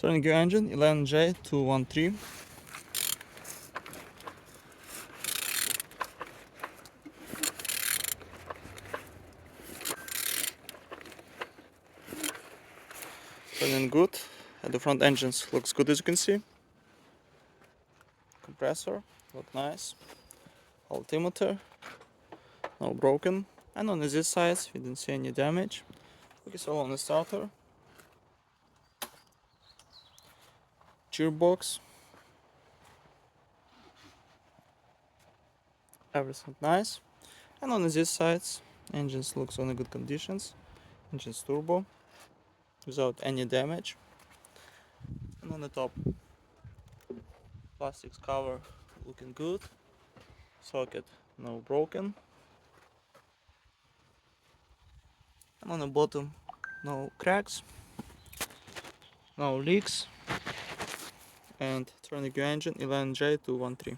K9K engine 11J213. Running good. And the front engines looks good, as you can see. Compressor look nice. Altimeter no broken. And on this side we didn't see any damage. Focus all on the starter. Gearbox. Everything nice. And on this side engines looks on good conditions. Engine's turbo without any damage. And on the top plastics cover looking good. Socket no broken. And on the bottom no cracks, no leaks. And K9K engine 11J213.